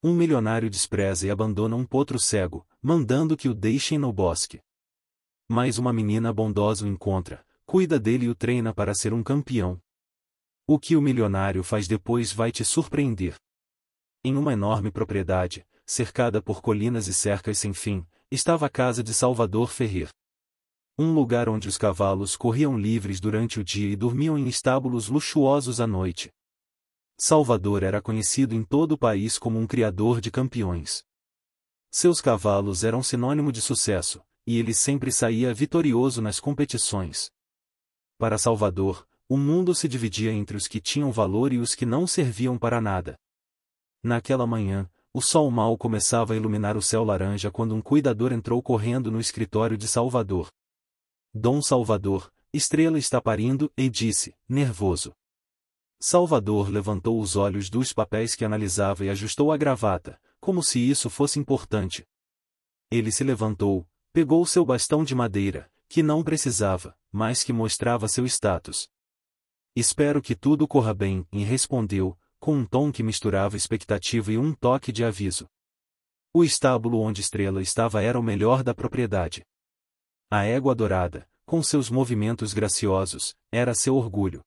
Um milionário despreza e abandona um potro cego, mandando que o deixem no bosque. Mas uma menina bondosa o encontra, cuida dele e o treina para ser um campeão. O que o milionário faz depois vai te surpreender. Em uma enorme propriedade, cercada por colinas e cercas sem fim, estava a casa de Salvador Ferrer. Um lugar onde os cavalos corriam livres durante o dia e dormiam em estábulos luxuosos à noite. Salvador era conhecido em todo o país como um criador de campeões. Seus cavalos eram sinônimo de sucesso, e ele sempre saía vitorioso nas competições. Para Salvador, o mundo se dividia entre os que tinham valor e os que não serviam para nada. Naquela manhã, o sol mal começava a iluminar o céu laranja quando um cuidador entrou correndo no escritório de Salvador. Dom Salvador, Estrela está parindo, e disse, nervoso. Salvador levantou os olhos dos papéis que analisava e ajustou a gravata, como se isso fosse importante. Ele se levantou, pegou seu bastão de madeira, que não precisava, mas que mostrava seu status. Espero que tudo corra bem, e respondeu, com um tom que misturava expectativa e um toque de aviso. O estábulo onde Estrela estava era o melhor da propriedade. A égua dourada, com seus movimentos graciosos, era seu orgulho.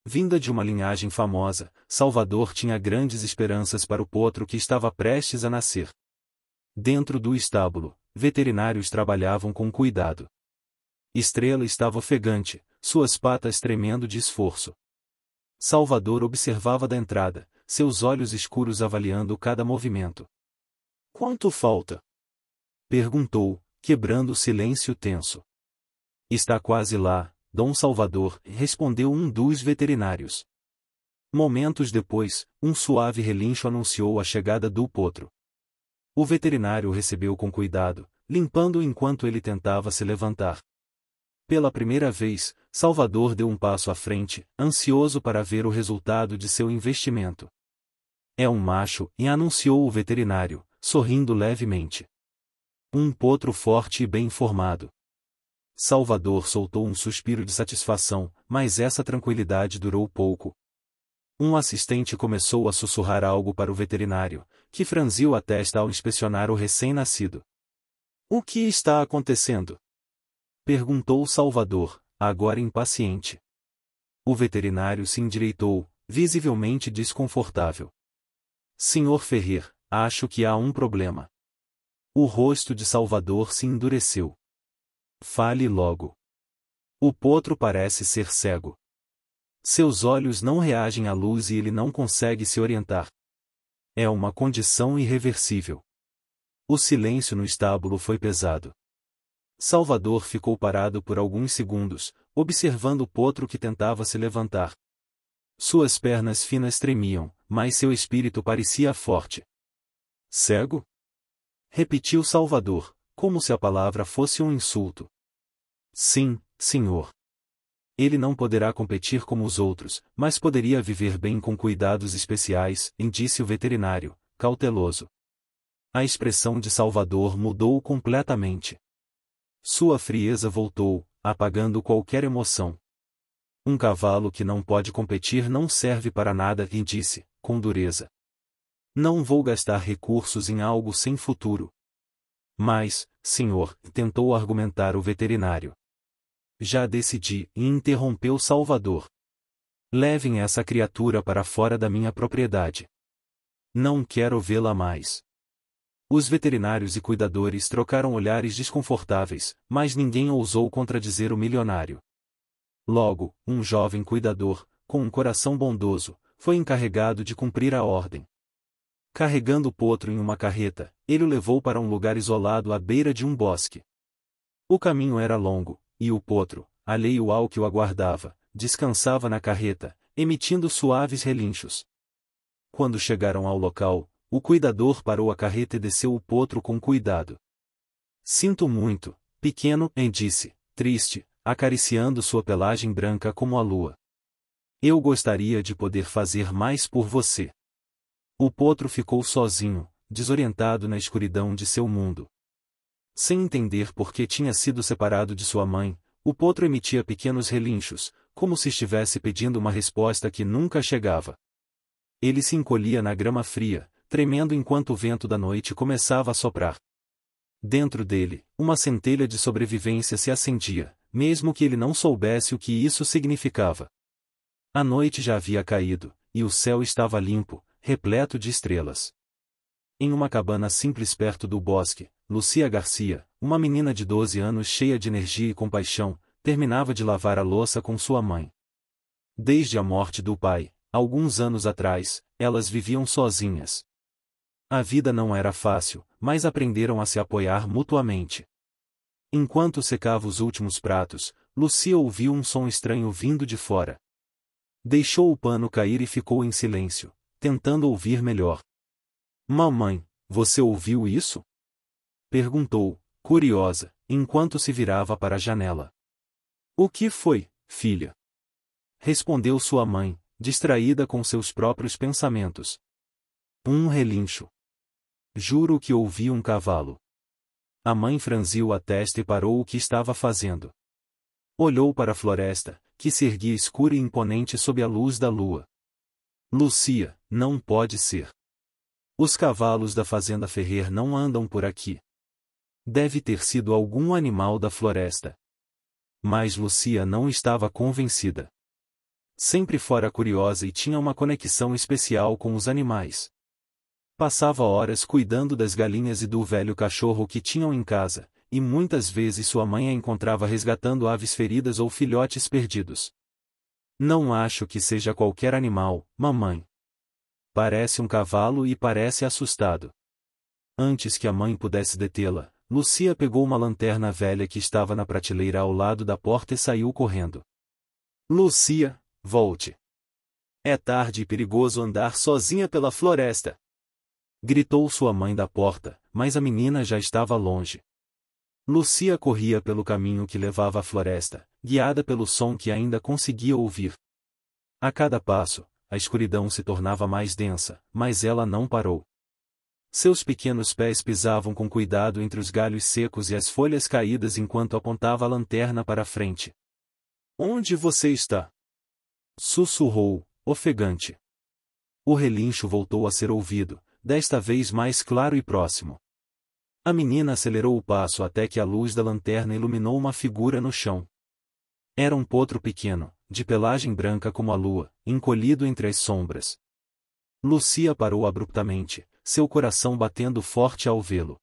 Vinda de uma linhagem famosa, Salvador tinha grandes esperanças para o potro que estava prestes a nascer. Dentro do estábulo, veterinários trabalhavam com cuidado. Estrela estava ofegante, suas patas tremendo de esforço. Salvador observava da entrada, seus olhos escuros avaliando cada movimento. "Quanto falta?" perguntou, quebrando o silêncio tenso. "Está quase lá, Dom Salvador", respondeu um dos veterinários. Momentos depois, um suave relincho anunciou a chegada do potro. O veterinário o recebeu com cuidado, limpando-o enquanto ele tentava se levantar. Pela primeira vez, Salvador deu um passo à frente, ansioso para ver o resultado de seu investimento. "É um macho", e anunciou o veterinário, sorrindo levemente. "Um potro forte e bem formado." Salvador soltou um suspiro de satisfação, mas essa tranquilidade durou pouco. Um assistente começou a sussurrar algo para o veterinário, que franziu a testa ao inspecionar o recém-nascido. "O que está acontecendo?" perguntou Salvador, agora impaciente. O veterinário se endireitou, visivelmente desconfortável. "Senhor Ferrer, acho que há um problema." O rosto de Salvador se endureceu. "Fale logo." "O potro parece ser cego. Seus olhos não reagem à luz e ele não consegue se orientar. É uma condição irreversível." O silêncio no estábulo foi pesado. Salvador ficou parado por alguns segundos, observando o potro que tentava se levantar. Suas pernas finas tremiam, mas seu espírito parecia forte. "Cego?" repetiu Salvador, como se a palavra fosse um insulto. "Sim, senhor. Ele não poderá competir como os outros, mas poderia viver bem com cuidados especiais", disse o veterinário, cauteloso. A expressão de Salvador mudou completamente. Sua frieza voltou, apagando qualquer emoção. "Um cavalo que não pode competir não serve para nada", disse, com dureza. "Não vou gastar recursos em algo sem futuro." "Mas, senhor", tentou argumentar o veterinário. "Já decidi", interrompeu Salvador. "Levem essa criatura para fora da minha propriedade. Não quero vê-la mais." Os veterinários e cuidadores trocaram olhares desconfortáveis, mas ninguém ousou contradizer o milionário. Logo, um jovem cuidador, com um coração bondoso, foi encarregado de cumprir a ordem. Carregando o potro em uma carreta, ele o levou para um lugar isolado à beira de um bosque. O caminho era longo, e o potro, alheio ao que o aguardava, descansava na carreta, emitindo suaves relinchos. Quando chegaram ao local, o cuidador parou a carreta e desceu o potro com cuidado. "Sinto muito, pequeno", disse, triste, acariciando sua pelagem branca como a lua. "Eu gostaria de poder fazer mais por você." O potro ficou sozinho, desorientado na escuridão de seu mundo. Sem entender por que tinha sido separado de sua mãe, o potro emitia pequenos relinchos, como se estivesse pedindo uma resposta que nunca chegava. Ele se encolhia na grama fria, tremendo enquanto o vento da noite começava a soprar. Dentro dele, uma centelha de sobrevivência se acendia, mesmo que ele não soubesse o que isso significava. A noite já havia caído, e o céu estava limpo, repleto de estrelas. Em uma cabana simples perto do bosque, Lucia Garcia, uma menina de 12 anos cheia de energia e compaixão, terminava de lavar a louça com sua mãe. Desde a morte do pai, alguns anos atrás, elas viviam sozinhas. A vida não era fácil, mas aprenderam a se apoiar mutuamente. Enquanto secava os últimos pratos, Lucia ouviu um som estranho vindo de fora. Deixou o pano cair e ficou em silêncio, tentando ouvir melhor. Mamãe, você ouviu isso? Perguntou, curiosa, enquanto se virava para a janela. O que foi, filha? Respondeu sua mãe, distraída com seus próprios pensamentos. Um relincho. Juro que ouvi um cavalo. A mãe franziu a testa e parou o que estava fazendo. Olhou para a floresta, que se erguia escura e imponente sob a luz da lua. Lucia, não pode ser. Os cavalos da fazenda Ferrer não andam por aqui. Deve ter sido algum animal da floresta. Mas Lucia não estava convencida. Sempre fora curiosa e tinha uma conexão especial com os animais. Passava horas cuidando das galinhas e do velho cachorro que tinham em casa, e muitas vezes sua mãe a encontrava resgatando aves feridas ou filhotes perdidos. Não acho que seja qualquer animal, mamãe. Parece um cavalo e parece assustado. Antes que a mãe pudesse detê-la, Lucia pegou uma lanterna velha que estava na prateleira ao lado da porta e saiu correndo. Lucia, volte. É tarde e perigoso andar sozinha pela floresta. Gritou sua mãe da porta, mas a menina já estava longe. Lucia corria pelo caminho que levava à floresta, guiada pelo som que ainda conseguia ouvir. A cada passo, a escuridão se tornava mais densa, mas ela não parou. Seus pequenos pés pisavam com cuidado entre os galhos secos e as folhas caídas enquanto apontava a lanterna para a frente. Onde você está? Sussurrou, ofegante. O relincho voltou a ser ouvido, desta vez mais claro e próximo. A menina acelerou o passo até que a luz da lanterna iluminou uma figura no chão. Era um potro pequeno, de pelagem branca como a lua, encolhido entre as sombras. Lucia parou abruptamente, seu coração batendo forte ao vê-lo.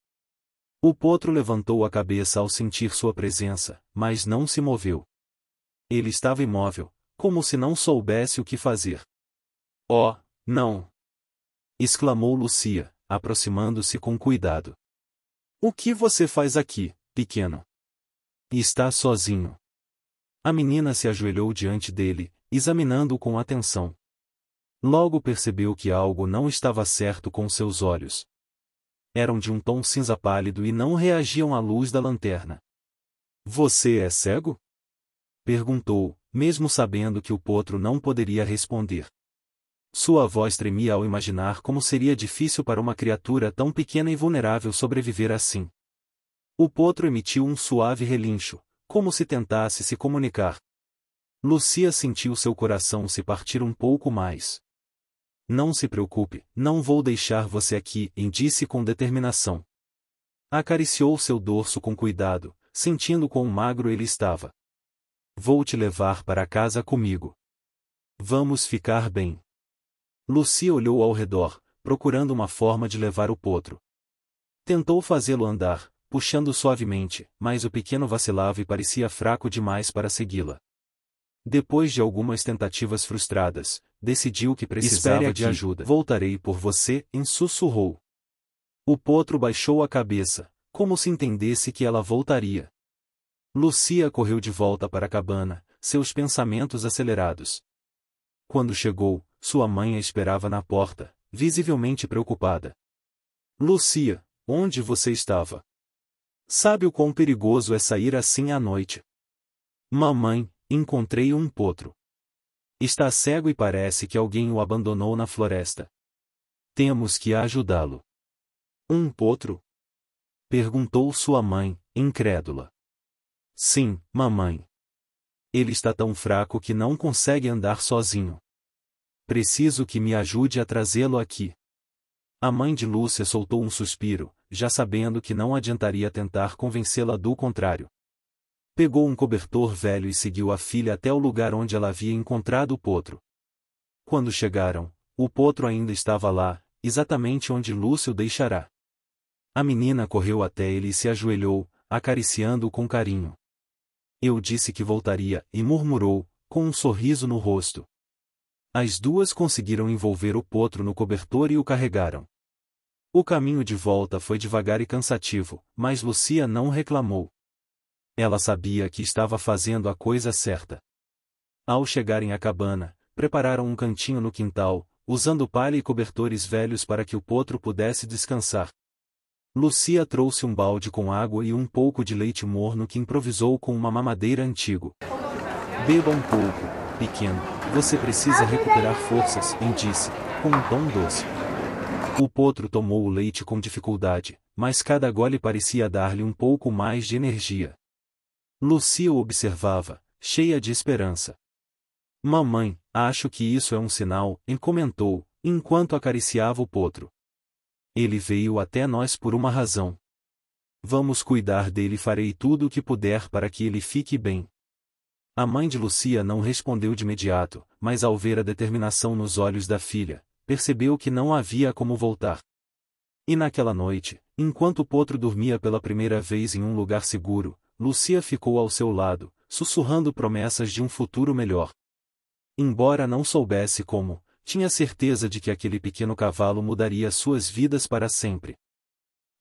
O potro levantou a cabeça ao sentir sua presença, mas não se moveu. Ele estava imóvel, como se não soubesse o que fazer. Oh, não! Exclamou Lucia, aproximando-se com cuidado. O que você faz aqui, pequeno? Está sozinho. A menina se ajoelhou diante dele, examinando-o com atenção. Logo percebeu que algo não estava certo com seus olhos. Eram de um tom cinza pálido e não reagiam à luz da lanterna. Você é cego? Perguntou, mesmo sabendo que o potro não poderia responder. Sua voz tremia ao imaginar como seria difícil para uma criatura tão pequena e vulnerável sobreviver assim. O potro emitiu um suave relincho, como se tentasse se comunicar. Lucia sentiu seu coração se partir um pouco mais. Não se preocupe, não vou deixar você aqui, disse com determinação. Acariciou seu dorso com cuidado, sentindo quão magro ele estava. Vou te levar para casa comigo. Vamos ficar bem. Lucia olhou ao redor, procurando uma forma de levar o potro. Tentou fazê-lo andar, puxando suavemente, mas o pequeno vacilava e parecia fraco demais para segui-la. Depois de algumas tentativas frustradas, decidiu que precisava de ajuda. Voltarei por você, sussurrou. O potro baixou a cabeça, como se entendesse que ela voltaria. Lucia correu de volta para a cabana, seus pensamentos acelerados. Quando chegou, sua mãe a esperava na porta, visivelmente preocupada. Lucia, onde você estava? Sabe o quão perigoso é sair assim à noite? Mamãe, encontrei um potro. Está cego e parece que alguém o abandonou na floresta. Temos que ajudá-lo. Um potro? Perguntou sua mãe, incrédula. Sim, mamãe. Ele está tão fraco que não consegue andar sozinho. Preciso que me ajude a trazê-lo aqui. A mãe de Lúcia soltou um suspiro, já sabendo que não adiantaria tentar convencê-la do contrário. Pegou um cobertor velho e seguiu a filha até o lugar onde ela havia encontrado o potro. Quando chegaram, o potro ainda estava lá, exatamente onde Lúcia o deixara. A menina correu até ele e se ajoelhou, acariciando-o com carinho. Eu disse que voltaria, e murmurou, com um sorriso no rosto. As duas conseguiram envolver o potro no cobertor e o carregaram. O caminho de volta foi devagar e cansativo, mas Lúcia não reclamou. Ela sabia que estava fazendo a coisa certa. Ao chegarem à cabana, prepararam um cantinho no quintal, usando palha e cobertores velhos para que o potro pudesse descansar. Lúcia trouxe um balde com água e um pouco de leite morno que improvisou com uma mamadeira antigo. Beba um pouco, pequeno, você precisa recuperar forças, disse, com um tom doce. O potro tomou o leite com dificuldade, mas cada gole parecia dar-lhe um pouco mais de energia. Lúcia o observava, cheia de esperança. Mamãe, acho que isso é um sinal, comentou, enquanto acariciava o potro. Ele veio até nós por uma razão. Vamos cuidar dele e farei tudo o que puder para que ele fique bem. A mãe de Lúcia não respondeu de imediato, mas ao ver a determinação nos olhos da filha, percebeu que não havia como voltar. E naquela noite, enquanto o potro dormia pela primeira vez em um lugar seguro, Lúcia ficou ao seu lado, sussurrando promessas de um futuro melhor. Embora não soubesse como, tinha certeza de que aquele pequeno cavalo mudaria suas vidas para sempre.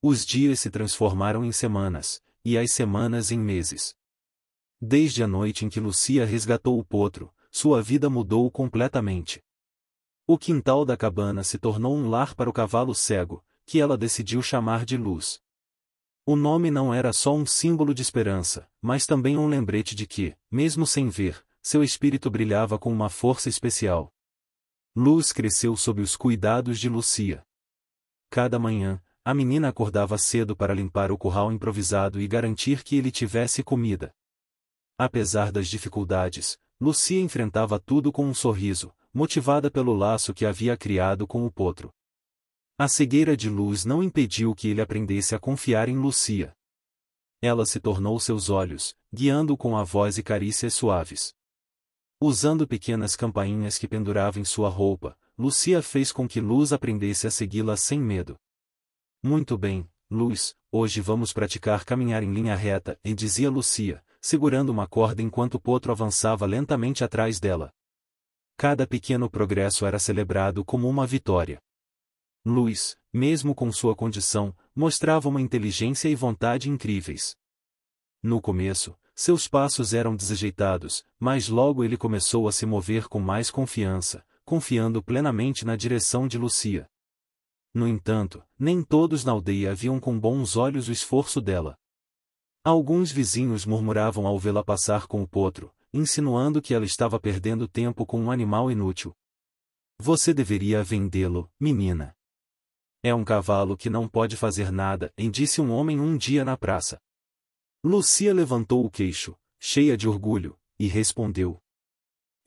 Os dias se transformaram em semanas, e as semanas em meses. Desde a noite em que Lúcia resgatou o potro, sua vida mudou completamente. O quintal da cabana se tornou um lar para o cavalo cego, que ela decidiu chamar de Luz. O nome não era só um símbolo de esperança, mas também um lembrete de que, mesmo sem ver, seu espírito brilhava com uma força especial. Luz cresceu sob os cuidados de Lúcia. Cada manhã, a menina acordava cedo para limpar o curral improvisado e garantir que ele tivesse comida. Apesar das dificuldades, Lúcia enfrentava tudo com um sorriso, motivada pelo laço que havia criado com o potro. A cegueira de Luz não impediu que ele aprendesse a confiar em Lúcia. Ela se tornou seus olhos, guiando-o com a voz e carícias suaves. Usando pequenas campainhas que pendurava em sua roupa, Lúcia fez com que Luz aprendesse a segui-la sem medo. Muito bem, Luz, hoje vamos praticar caminhar em linha reta, dizia Lúcia, segurando uma corda enquanto o potro avançava lentamente atrás dela. Cada pequeno progresso era celebrado como uma vitória. Luz, mesmo com sua condição, mostrava uma inteligência e vontade incríveis. No começo, seus passos eram desajeitados, mas logo ele começou a se mover com mais confiança, confiando plenamente na direção de Lúcia. No entanto, nem todos na aldeia viam com bons olhos o esforço dela. Alguns vizinhos murmuravam ao vê-la passar com o potro, insinuando que ela estava perdendo tempo com um animal inútil. Você deveria vendê-lo, menina. É um cavalo que não pode fazer nada, disse um homem um dia na praça. Lúcia levantou o queixo, cheia de orgulho, e respondeu.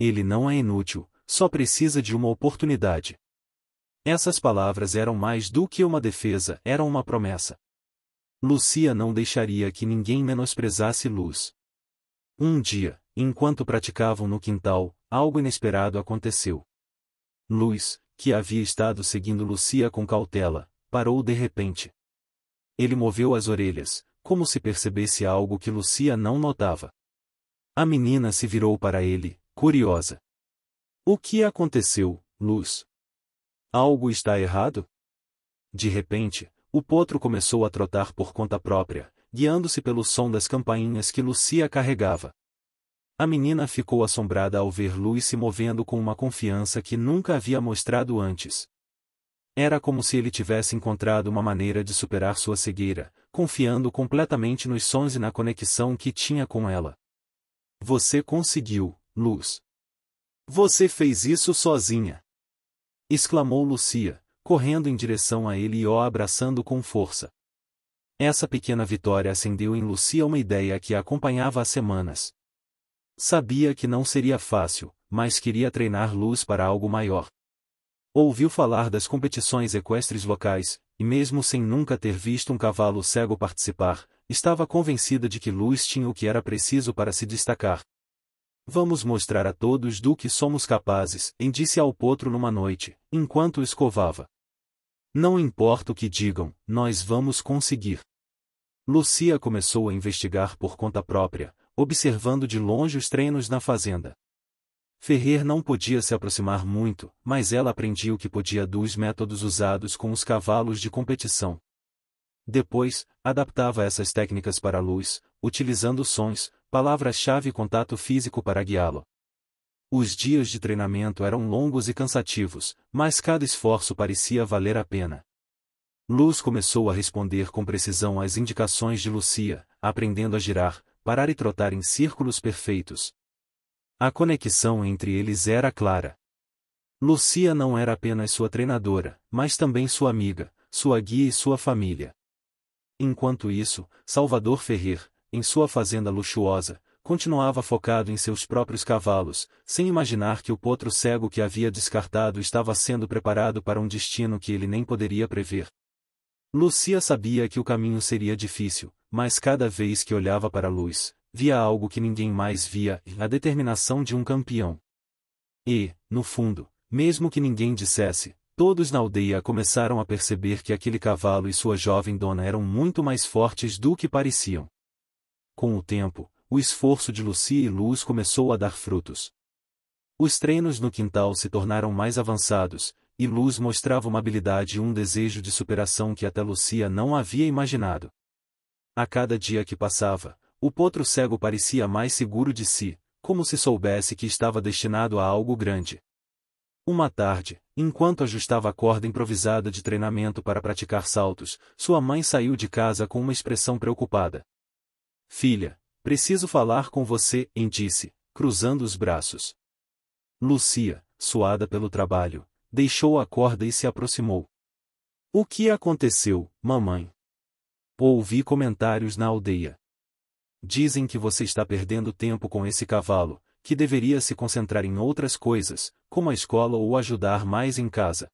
Ele não é inútil, só precisa de uma oportunidade. Essas palavras eram mais do que uma defesa, eram uma promessa. Lúcia não deixaria que ninguém menosprezasse Luz. Um dia, enquanto praticavam no quintal, algo inesperado aconteceu. Luz, que havia estado seguindo Lúcia com cautela, parou de repente. Ele moveu as orelhas, como se percebesse algo que Lúcia não notava. A menina se virou para ele, curiosa. O que aconteceu, Luz? Algo está errado? De repente, o potro começou a trotar por conta própria, guiando-se pelo som das campainhas que Lúcia carregava. A menina ficou assombrada ao ver Luz se movendo com uma confiança que nunca havia mostrado antes. Era como se ele tivesse encontrado uma maneira de superar sua cegueira, confiando completamente nos sons e na conexão que tinha com ela. Você conseguiu, Luz. Você fez isso sozinha! Exclamou Lúcia, correndo em direção a ele e o abraçando com força. Essa pequena vitória acendeu em Lúcia uma ideia que a acompanhava há semanas. Sabia que não seria fácil, mas queria treinar Luz para algo maior. Ouviu falar das competições equestres locais, e mesmo sem nunca ter visto um cavalo cego participar, estava convencida de que Luz tinha o que era preciso para se destacar. Vamos mostrar a todos do que somos capazes, disse ao potro numa noite, enquanto o escovava. Não importa o que digam, nós vamos conseguir. Lucia começou a investigar por conta própria, observando de longe os treinos na fazenda. Ferrer não podia se aproximar muito, mas ela aprendia o que podia dos métodos usados com os cavalos de competição. Depois, adaptava essas técnicas para Luz, utilizando sons, palavras-chave e contato físico para guiá-lo. Os dias de treinamento eram longos e cansativos, mas cada esforço parecia valer a pena. Luz começou a responder com precisão às indicações de Lucia, aprendendo a girar, parar e trotar em círculos perfeitos. A conexão entre eles era clara. Lucia não era apenas sua treinadora, mas também sua amiga, sua guia e sua família. Enquanto isso, Salvador Ferrer, em sua fazenda luxuosa, continuava focado em seus próprios cavalos, sem imaginar que o potro cego que havia descartado estava sendo preparado para um destino que ele nem poderia prever. Lucia sabia que o caminho seria difícil, mas cada vez que olhava para a Luz, via algo que ninguém mais via, a determinação de um campeão. E, no fundo, mesmo que ninguém dissesse, todos na aldeia começaram a perceber que aquele cavalo e sua jovem dona eram muito mais fortes do que pareciam. Com o tempo, o esforço de Lucia e Luz começou a dar frutos. Os treinos no quintal se tornaram mais avançados, e Luz mostrava uma habilidade e um desejo de superação que até Lucia não havia imaginado. A cada dia que passava, o potro cego parecia mais seguro de si, como se soubesse que estava destinado a algo grande. Uma tarde, enquanto ajustava a corda improvisada de treinamento para praticar saltos, sua mãe saiu de casa com uma expressão preocupada. Filha, preciso falar com você, disse, cruzando os braços. Lucia, suada pelo trabalho, deixou a corda e se aproximou. O que aconteceu, mamãe? Ouvi comentários na aldeia. Dizem que você está perdendo tempo com esse cavalo, que deveria se concentrar em outras coisas, como a escola ou ajudar mais em casa.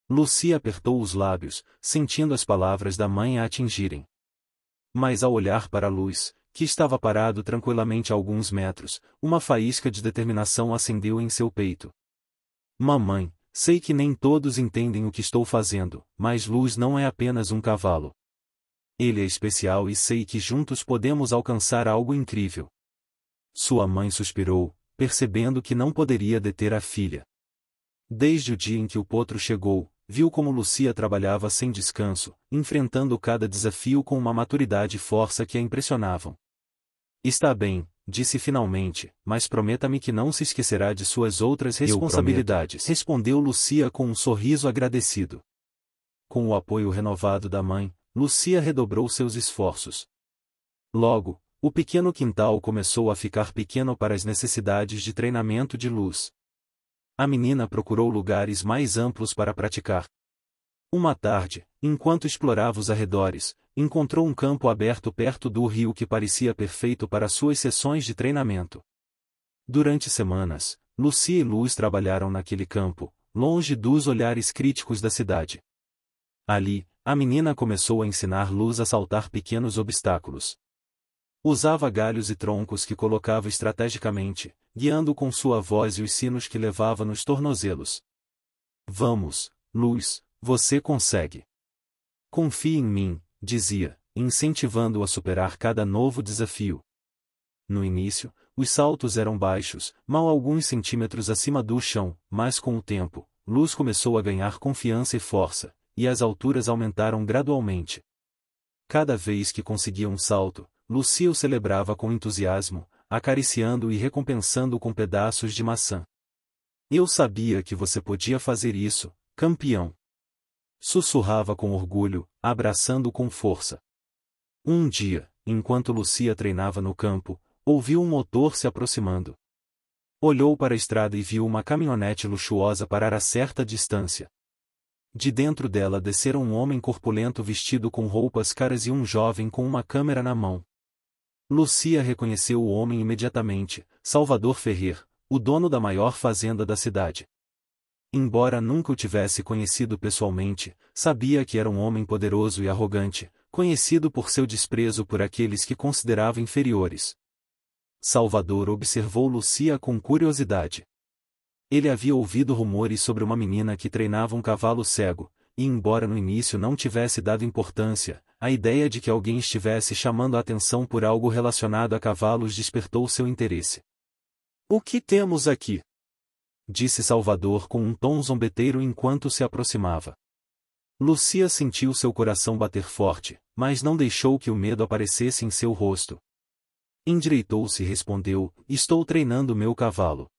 Lucia apertou os lábios, sentindo as palavras da mãe a atingirem. Mas ao olhar para a Luz, que estava parado tranquilamente a alguns metros, uma faísca de determinação acendeu em seu peito. Mamãe, sei que nem todos entendem o que estou fazendo, mas Luz não é apenas um cavalo. Ele é especial e sei que juntos podemos alcançar algo incrível. Sua mãe suspirou, percebendo que não poderia deter a filha. Desde o dia em que o potro chegou, viu como Lucia trabalhava sem descanso, enfrentando cada desafio com uma maturidade e força que a impressionavam. Está bem, disse finalmente, mas prometa-me que não se esquecerá de suas outras responsabilidades, respondeu Lucia com um sorriso agradecido. Com o apoio renovado da mãe, Lucia redobrou seus esforços. Logo, o pequeno quintal começou a ficar pequeno para as necessidades de treinamento de Luz. A menina procurou lugares mais amplos para praticar. Uma tarde, enquanto explorava os arredores, encontrou um campo aberto perto do rio que parecia perfeito para suas sessões de treinamento. Durante semanas, Lucia e Luz trabalharam naquele campo, longe dos olhares críticos da cidade. Ali, a menina começou a ensinar Luz a saltar pequenos obstáculos. Usava galhos e troncos que colocava estrategicamente, guiando com sua voz e os sinos que levava nos tornozelos. Vamos, Luz, você consegue. Confie em mim, dizia, incentivando-o a superar cada novo desafio. No início, os saltos eram baixos, mal alguns centímetros acima do chão, mas com o tempo, Luz começou a ganhar confiança e força, e as alturas aumentaram gradualmente. Cada vez que conseguia um salto, Lucia o celebrava com entusiasmo, acariciando-o e recompensando-o com pedaços de maçã. Eu sabia que você podia fazer isso, campeão. Sussurrava com orgulho, abraçando-o com força. Um dia, enquanto Lucia treinava no campo, ouviu um motor se aproximando. Olhou para a estrada e viu uma caminhonete luxuosa parar a certa distância. De dentro dela desceram um homem corpulento vestido com roupas caras e um jovem com uma câmera na mão. Lucia reconheceu o homem imediatamente, Salvador Ferrer, o dono da maior fazenda da cidade. Embora nunca o tivesse conhecido pessoalmente, sabia que era um homem poderoso e arrogante, conhecido por seu desprezo por aqueles que considerava inferiores. Salvador observou Lucia com curiosidade. Ele havia ouvido rumores sobre uma menina que treinava um cavalo cego, e embora no início não tivesse dado importância, a ideia de que alguém estivesse chamando a atenção por algo relacionado a cavalos despertou seu interesse. "O que temos aqui?" disse Salvador com um tom zombeteiro enquanto se aproximava. Lucia sentiu seu coração bater forte, mas não deixou que o medo aparecesse em seu rosto. Endireitou-se e respondeu: "Estou treinando meu cavalo."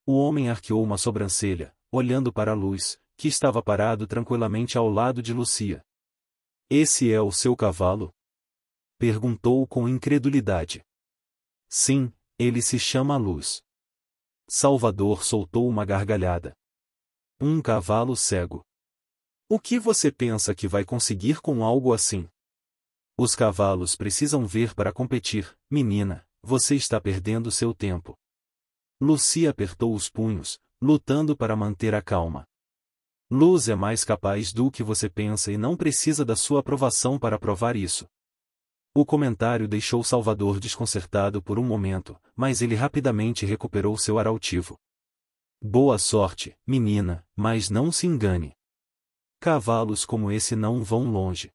O homem arqueou uma sobrancelha, olhando para a luz, que estava parado tranquilamente ao lado de Lucia. "Esse é o seu cavalo?" perguntou com incredulidade. "Sim, ele se chama Luz." Salvador soltou uma gargalhada. "Um cavalo cego. O que você pensa que vai conseguir com algo assim? Os cavalos precisam ver para competir, menina, você está perdendo seu tempo." Lucia apertou os punhos, lutando para manter a calma. "Luz é mais capaz do que você pensa e não precisa da sua aprovação para provar isso." O comentário deixou Salvador desconcertado por um momento, mas ele rapidamente recuperou seu ar altivo. "Boa sorte, menina, mas não se engane. Cavalos como esse não vão longe."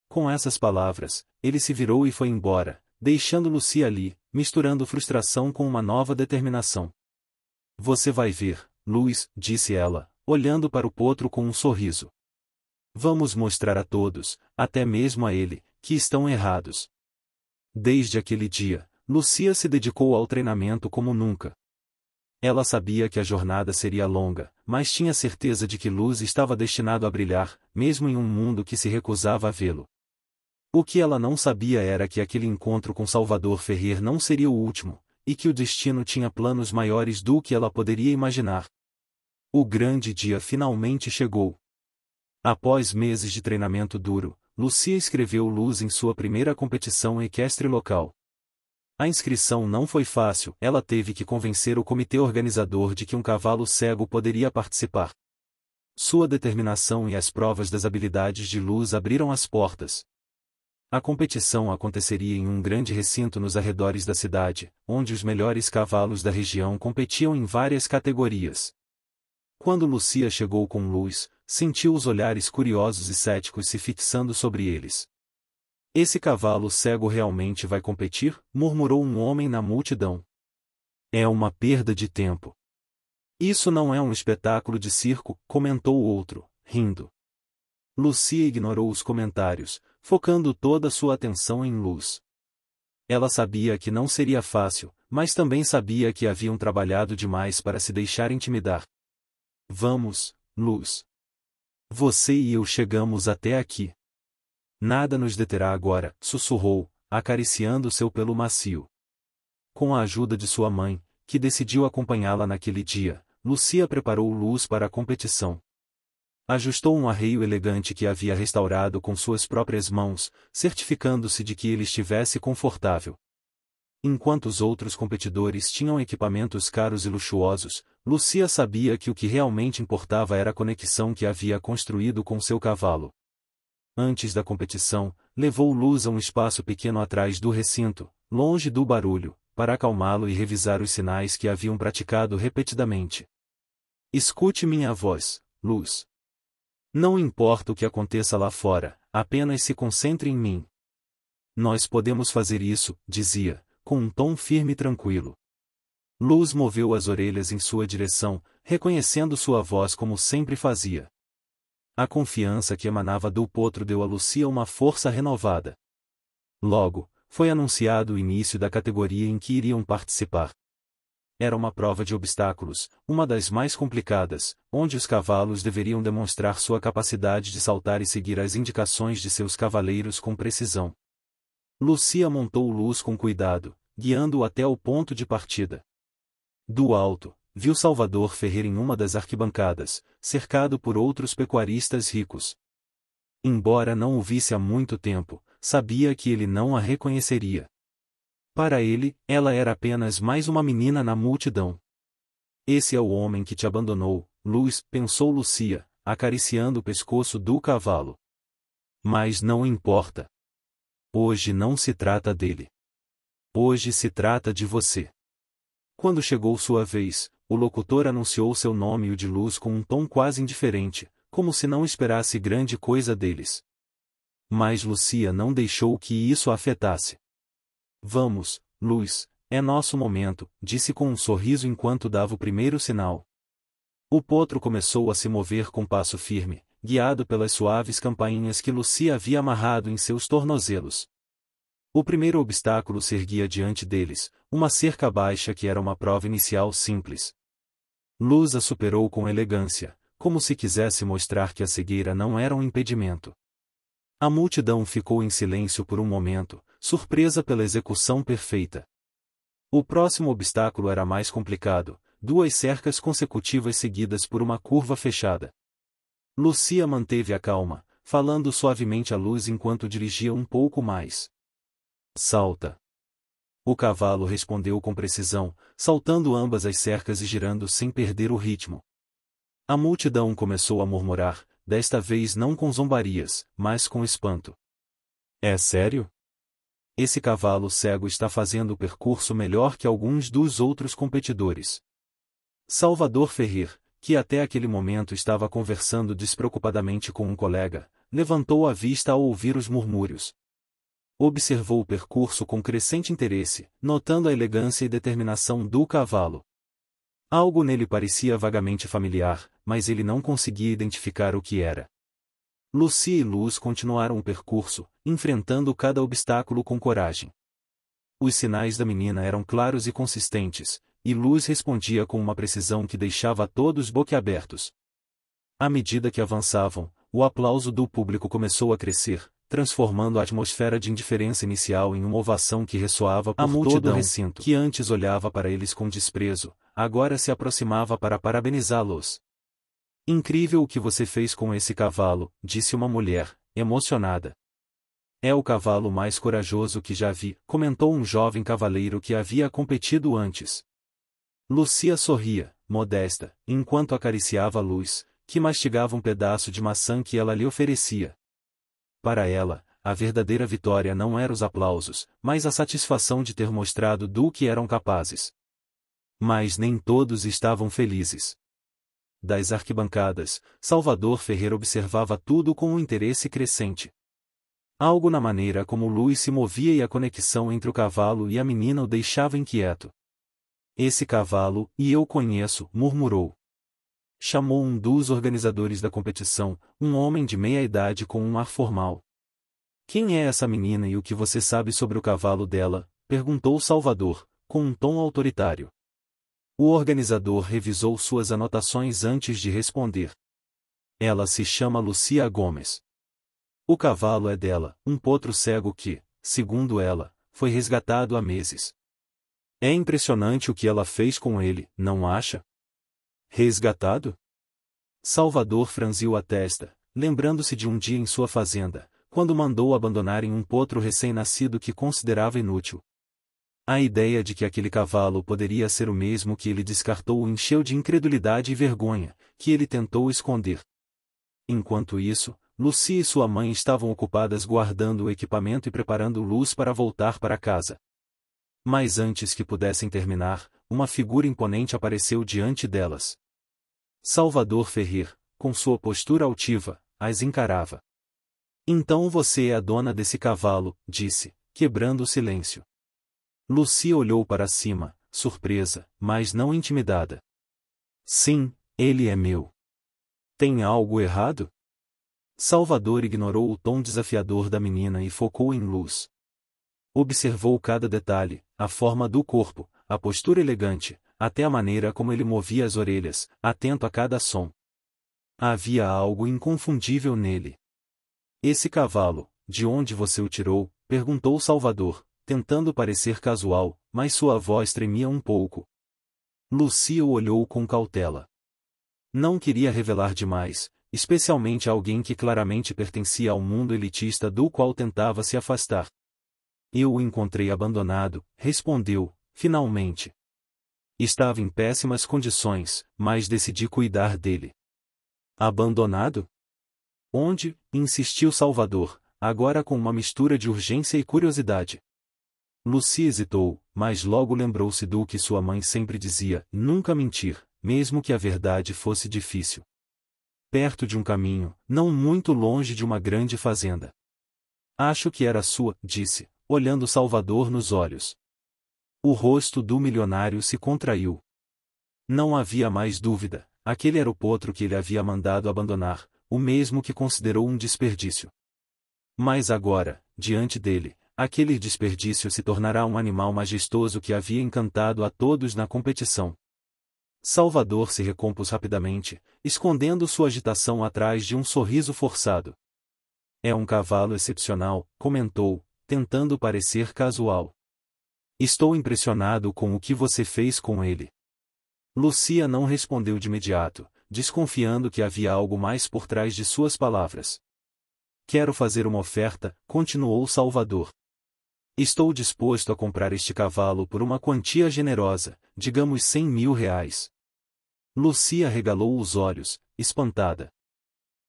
Com essas palavras, ele se virou e foi embora, deixando Lucia ali, misturando frustração com uma nova determinação. "Você vai ver, Luz", disse ela, olhando para o potro com um sorriso. "Vamos mostrar a todos, até mesmo a ele, que estão errados." Desde aquele dia, Lucia se dedicou ao treinamento como nunca. Ela sabia que a jornada seria longa, mas tinha certeza de que Luz estava destinado a brilhar, mesmo em um mundo que se recusava a vê-lo. O que ela não sabia era que aquele encontro com Salvador Ferrer não seria o último, e que o destino tinha planos maiores do que ela poderia imaginar. O grande dia finalmente chegou. Após meses de treinamento duro, Lucia escreveu Luz em sua primeira competição equestre local. A inscrição não foi fácil, ela teve que convencer o comitê organizador de que um cavalo cego poderia participar. Sua determinação e as provas das habilidades de Luz abriram as portas. A competição aconteceria em um grande recinto nos arredores da cidade, onde os melhores cavalos da região competiam em várias categorias. Quando Lucia chegou com Luz, sentiu os olhares curiosos e céticos se fixando sobre eles. "Esse cavalo cego realmente vai competir?" murmurou um homem na multidão. "É uma perda de tempo." "Isso não é um espetáculo de circo", comentou o outro, rindo. Lucia ignorou os comentários, focando toda sua atenção em Luz. Ela sabia que não seria fácil, mas também sabia que haviam trabalhado demais para se deixar intimidar. "Vamos, Luz. Você e eu chegamos até aqui. Nada nos deterá agora", sussurrou, acariciando seu pelo macio. Com a ajuda de sua mãe, que decidiu acompanhá-la naquele dia, Lucia preparou Luz para a competição. Ajustou um arreio elegante que havia restaurado com suas próprias mãos, certificando-se de que ele estivesse confortável. Enquanto os outros competidores tinham equipamentos caros e luxuosos, Lucia sabia que o que realmente importava era a conexão que havia construído com seu cavalo. Antes da competição, levou Luz a um espaço pequeno atrás do recinto, longe do barulho, para acalmá-lo e revisar os sinais que haviam praticado repetidamente. "Escute minha voz, Luz. Não importa o que aconteça lá fora, apenas se concentre em mim." "Nós podemos fazer isso", dizia, com um tom firme e tranquilo. Luz moveu as orelhas em sua direção, reconhecendo sua voz como sempre fazia. A confiança que emanava do potro deu a Lucia uma força renovada. Logo, foi anunciado o início da categoria em que iriam participar. Era uma prova de obstáculos, uma das mais complicadas, onde os cavalos deveriam demonstrar sua capacidade de saltar e seguir as indicações de seus cavaleiros com precisão. Lucia montou Luz com cuidado, guiando-o até o ponto de partida. Do alto, viu Salvador Ferrer em uma das arquibancadas, cercado por outros pecuaristas ricos. Embora não o visse há muito tempo, sabia que ele não a reconheceria. Para ele, ela era apenas mais uma menina na multidão. "Esse é o homem que te abandonou", Luz, pensou Lucia, acariciando o pescoço do cavalo. Mas não importa. Hoje não se trata dele. Hoje se trata de você. Quando chegou sua vez, o locutor anunciou seu nome e o de Luz com um tom quase indiferente, como se não esperasse grande coisa deles. Mas Lucia não deixou que isso a afetasse. Vamos, Luz, é nosso momento, disse com um sorriso enquanto dava o primeiro sinal. O potro começou a se mover com passo firme, guiado pelas suaves campainhas que Lucia havia amarrado em seus tornozelos. O primeiro obstáculo se erguia diante deles, uma cerca baixa que era uma prova inicial simples. Luz a superou com elegância, como se quisesse mostrar que a cegueira não era um impedimento. A multidão ficou em silêncio por um momento, surpresa pela execução perfeita. O próximo obstáculo era mais complicado, 2 cercas consecutivas seguidas por uma curva fechada. Lucia manteve a calma, falando suavemente à Luz enquanto dirigia um pouco mais. Salta. O cavalo respondeu com precisão, saltando ambas as cercas e girando sem perder o ritmo. A multidão começou a murmurar, desta vez não com zombarias, mas com espanto. É sério? Esse cavalo cego está fazendo o percurso melhor que alguns dos outros competidores. Salvador Ferrer, que até aquele momento estava conversando despreocupadamente com um colega, levantou a vista ao ouvir os murmúrios. Observou o percurso com crescente interesse, notando a elegância e determinação do cavalo. Algo nele parecia vagamente familiar, mas ele não conseguia identificar o que era. Lucia e Luz continuaram o percurso, enfrentando cada obstáculo com coragem. Os sinais da menina eram claros e consistentes, e Luz respondia com uma precisão que deixava todos boquiabertos. À medida que avançavam, o aplauso do público começou a crescer, transformando a atmosfera de indiferença inicial em uma ovação que ressoava por todo o recinto, que antes olhava para eles com desprezo, agora se aproximava para parabenizá-los. Incrível o que você fez com esse cavalo, disse uma mulher, emocionada. É o cavalo mais corajoso que já vi, comentou um jovem cavaleiro que havia competido antes. Lucia sorria, modesta, enquanto acariciava a Luz, que mastigava um pedaço de maçã que ela lhe oferecia. Para ela, a verdadeira vitória não era os aplausos, mas a satisfação de ter mostrado do que eram capazes. Mas nem todos estavam felizes. Das arquibancadas, Salvador Ferreira observava tudo com um interesse crescente. Algo na maneira como Luz se movia e a conexão entre o cavalo e a menina o deixava inquieto. Esse cavalo, e eu conheço, murmurou. Chamou um dos organizadores da competição, um homem de meia idade com um ar formal. Quem é essa menina e o que você sabe sobre o cavalo dela? Perguntou Salvador, com um tom autoritário. O organizador revisou suas anotações antes de responder. Ela se chama Lucia Gomes. O cavalo é dela, um potro cego que, segundo ela, foi resgatado há meses. É impressionante o que ela fez com ele, não acha? Resgatado? Salvador franziu a testa, lembrando-se de um dia em sua fazenda, quando mandou abandonarem um potro recém-nascido que considerava inútil. A ideia de que aquele cavalo poderia ser o mesmo que ele descartou o encheu de incredulidade e vergonha, que ele tentou esconder. Enquanto isso, Lucia e sua mãe estavam ocupadas guardando o equipamento e preparando Luz para voltar para casa. Mas antes que pudessem terminar, uma figura imponente apareceu diante delas. Salvador Ferrer, com sua postura altiva, as encarava. Então você é a dona desse cavalo, disse, quebrando o silêncio. Lucia olhou para cima, surpresa, mas não intimidada. Sim, ele é meu. Tem algo errado? Salvador ignorou o tom desafiador da menina e focou em Luz. Observou cada detalhe, a forma do corpo, a postura elegante, até a maneira como ele movia as orelhas, atento a cada som. Havia algo inconfundível nele. Esse cavalo, de onde você o tirou? Perguntou Salvador, tentando parecer casual, mas sua voz tremia um pouco. Lucia o olhou com cautela. Não queria revelar demais, especialmente a alguém que claramente pertencia ao mundo elitista do qual tentava se afastar. Eu o encontrei abandonado, respondeu, finalmente. Estava em péssimas condições, mas decidi cuidar dele. Abandonado? Onde? Insistiu Salvador, agora com uma mistura de urgência e curiosidade. Lucy hesitou, mas logo lembrou-se do que sua mãe sempre dizia: nunca mentir, mesmo que a verdade fosse difícil. Perto de um caminho, não muito longe de uma grande fazenda. Acho que era sua, disse, olhando Salvador nos olhos. O rosto do milionário se contraiu. Não havia mais dúvida, aquele era o potro que ele havia mandado abandonar, o mesmo que considerou um desperdício. Mas agora, diante dele, aquele desperdício se tornará um animal majestoso que havia encantado a todos na competição. Salvador se recompôs rapidamente, escondendo sua agitação atrás de um sorriso forçado. É um cavalo excepcional, comentou, tentando parecer casual. Estou impressionado com o que você fez com ele. Lucia não respondeu de imediato, desconfiando que havia algo mais por trás de suas palavras. Quero fazer uma oferta, continuou Salvador. Estou disposto a comprar este cavalo por uma quantia generosa, digamos R$100.000. Lucia regalou os olhos, espantada.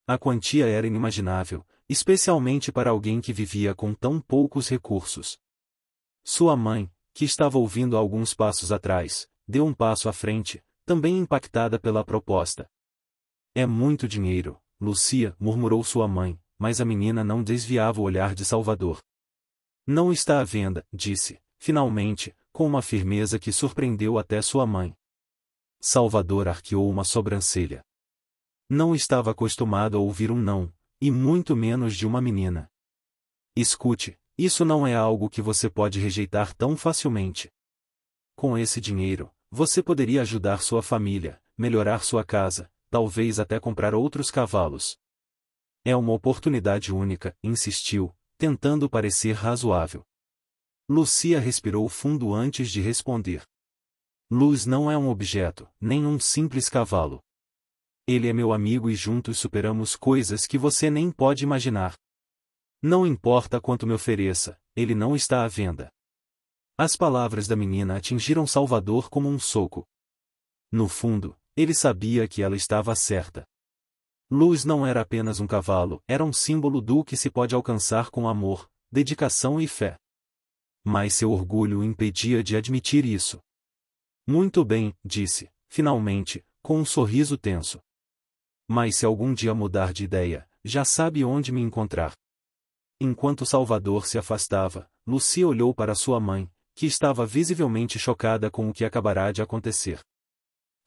A quantia era inimaginável, especialmente para alguém que vivia com tão poucos recursos. Sua mãe, que estava ouvindo alguns passos atrás, deu um passo à frente, também impactada pela proposta. É muito dinheiro, Lucia, murmurou sua mãe, mas a menina não desviava o olhar de Salvador. Não está à venda, disse, finalmente, com uma firmeza que surpreendeu até sua mãe. Salvador arqueou uma sobrancelha. Não estava acostumado a ouvir um não, e muito menos de uma menina. Escute, isso não é algo que você pode rejeitar tão facilmente. Com esse dinheiro, você poderia ajudar sua família, melhorar sua casa, talvez até comprar outros cavalos. É uma oportunidade única, insistiu, tentando parecer razoável. Lucia respirou fundo antes de responder. Luz não é um objeto, nem um simples cavalo. Ele é meu amigo e juntos superamos coisas que você nem pode imaginar. Não importa quanto me ofereça, ele não está à venda. As palavras da menina atingiram Salvador como um soco. No fundo, ele sabia que ela estava certa. Luz não era apenas um cavalo, era um símbolo do que se pode alcançar com amor, dedicação e fé. Mas seu orgulho o impedia de admitir isso. Muito bem, disse, finalmente, com um sorriso tenso. Mas se algum dia mudar de ideia, já sabe onde me encontrar. Enquanto Salvador se afastava, Lucia olhou para sua mãe, que estava visivelmente chocada com o que acabará de acontecer.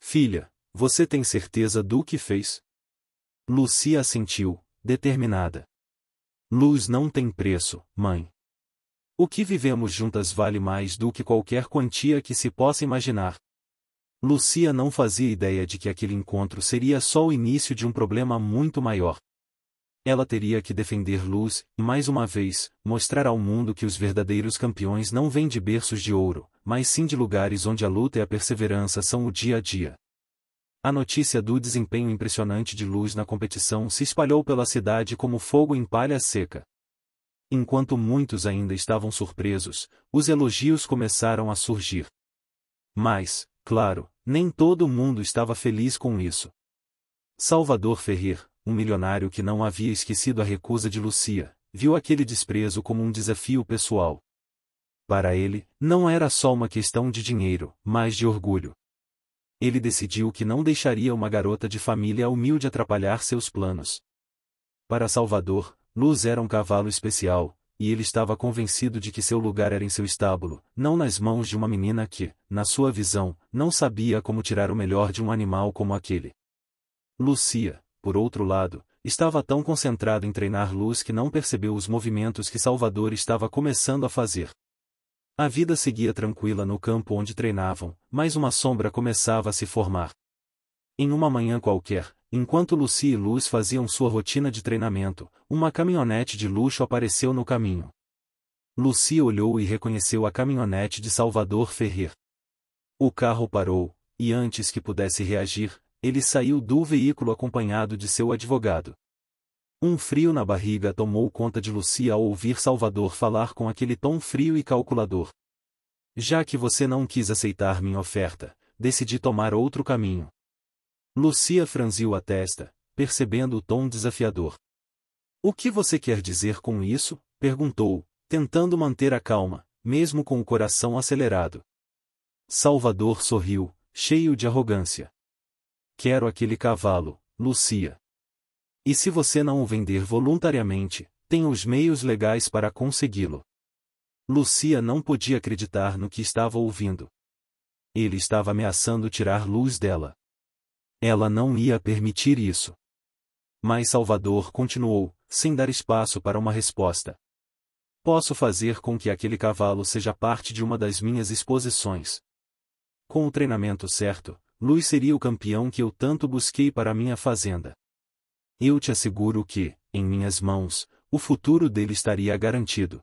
Filha, você tem certeza do que fez? Lucia assentiu, determinada. Luz não tem preço, mãe. O que vivemos juntas vale mais do que qualquer quantia que se possa imaginar. Lucia não fazia ideia de que aquele encontro seria só o início de um problema muito maior. Ela teria que defender Luz, e mais uma vez, mostrar ao mundo que os verdadeiros campeões não vêm de berços de ouro, mas sim de lugares onde a luta e a perseverança são o dia a dia. A notícia do desempenho impressionante de Luz na competição se espalhou pela cidade como fogo em palha seca. Enquanto muitos ainda estavam surpresos, os elogios começaram a surgir. Mas, claro, nem todo mundo estava feliz com isso. Salvador Ferrer, um milionário que não havia esquecido a recusa de Lucia, viu aquele desprezo como um desafio pessoal. Para ele, não era só uma questão de dinheiro, mas de orgulho. Ele decidiu que não deixaria uma garota de família humilde atrapalhar seus planos. Para Salvador, Luz era um cavalo especial, e ele estava convencido de que seu lugar era em seu estábulo, não nas mãos de uma menina que, na sua visão, não sabia como tirar o melhor de um animal como aquele. Lucia, por outro lado, estava tão concentrada em treinar Luz que não percebeu os movimentos que Salvador estava começando a fazer. A vida seguia tranquila no campo onde treinavam, mas uma sombra começava a se formar. Em uma manhã qualquer, enquanto Lucia e Luz faziam sua rotina de treinamento, uma caminhonete de luxo apareceu no caminho. Lucia olhou e reconheceu a caminhonete de Salvador Ferrer. O carro parou, e antes que pudesse reagir, ele saiu do veículo acompanhado de seu advogado. Um frio na barriga tomou conta de Lucia ao ouvir Salvador falar com aquele tom frio e calculador. Já que você não quis aceitar minha oferta, decidi tomar outro caminho. Lucia franziu a testa, percebendo o tom desafiador. O que você quer dizer com isso? Perguntou, tentando manter a calma, mesmo com o coração acelerado. Salvador sorriu, cheio de arrogância. Quero aquele cavalo, Lucia. E se você não o vender voluntariamente, tenho os meios legais para consegui-lo. Lucia não podia acreditar no que estava ouvindo. Ele estava ameaçando tirar Luz dela. Ela não ia permitir isso. Mas Salvador continuou, sem dar espaço para uma resposta. Posso fazer com que aquele cavalo seja parte de uma das minhas exposições. Com o treinamento certo, Luz seria o campeão que eu tanto busquei para minha fazenda. Eu te asseguro que, em minhas mãos, o futuro dele estaria garantido.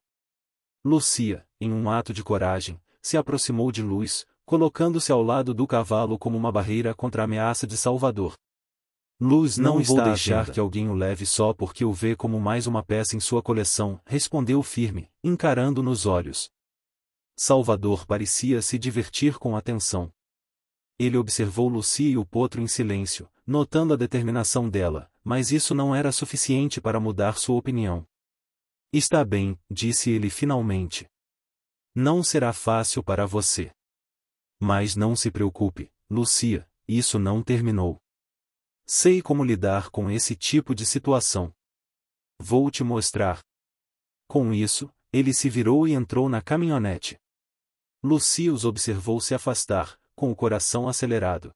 Lucia, em um ato de coragem, se aproximou de Luz, colocando-se ao lado do cavalo como uma barreira contra a ameaça de Salvador. Luz não vou deixar que alguém o leve só porque o vê como mais uma peça em sua coleção, respondeu firme, encarando nos olhos. Salvador parecia se divertir com atenção. Ele observou Lucia e o potro em silêncio, notando a determinação dela, mas isso não era suficiente para mudar sua opinião. Está bem, disse ele finalmente. Não será fácil para você. Mas não se preocupe, Lucia, isso não terminou. Sei como lidar com esse tipo de situação. Vou te mostrar. Com isso, ele se virou e entrou na caminhonete. Lucia os observou se afastar, com o coração acelerado.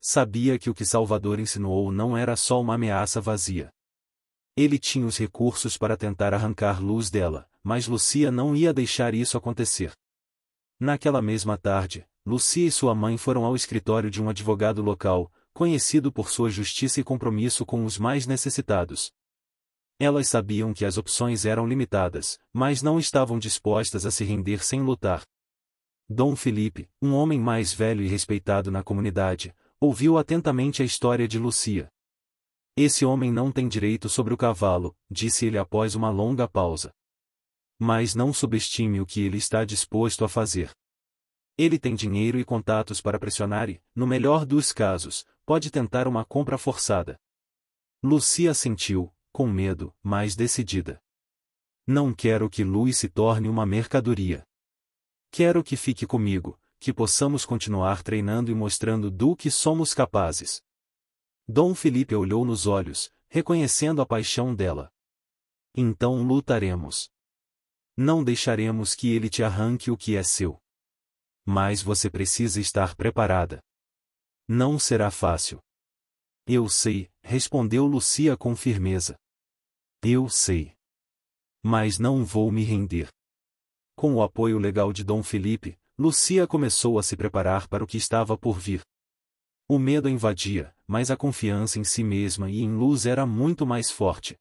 Sabia que o que Salvador insinuou não era só uma ameaça vazia. Ele tinha os recursos para tentar arrancar Luz dela, mas Lucia não ia deixar isso acontecer. Naquela mesma tarde, Lucia e sua mãe foram ao escritório de um advogado local, conhecido por sua justiça e compromisso com os mais necessitados. Elas sabiam que as opções eram limitadas, mas não estavam dispostas a se render sem lutar. Dom Felipe, um homem mais velho e respeitado na comunidade, ouviu atentamente a história de Lucia. Esse homem não tem direito sobre o cavalo, disse ele após uma longa pausa. Mas não subestime o que ele está disposto a fazer. Ele tem dinheiro e contatos para pressionar e, no melhor dos casos, pode tentar uma compra forçada. Lucia assentiu, com medo, mas decidida. Não quero que Luz se torne uma mercadoria. Quero que fique comigo, que possamos continuar treinando e mostrando do que somos capazes. Dom Felipe olhou nos olhos, reconhecendo a paixão dela. Então lutaremos. Não deixaremos que ele te arranque o que é seu. Mas você precisa estar preparada. Não será fácil. Eu sei, respondeu Lucia com firmeza. Eu sei. Mas não vou me render. Com o apoio legal de Dom Felipe, Lucia começou a se preparar para o que estava por vir. O medo a invadia, mas a confiança em si mesma e em Luz era muito mais forte.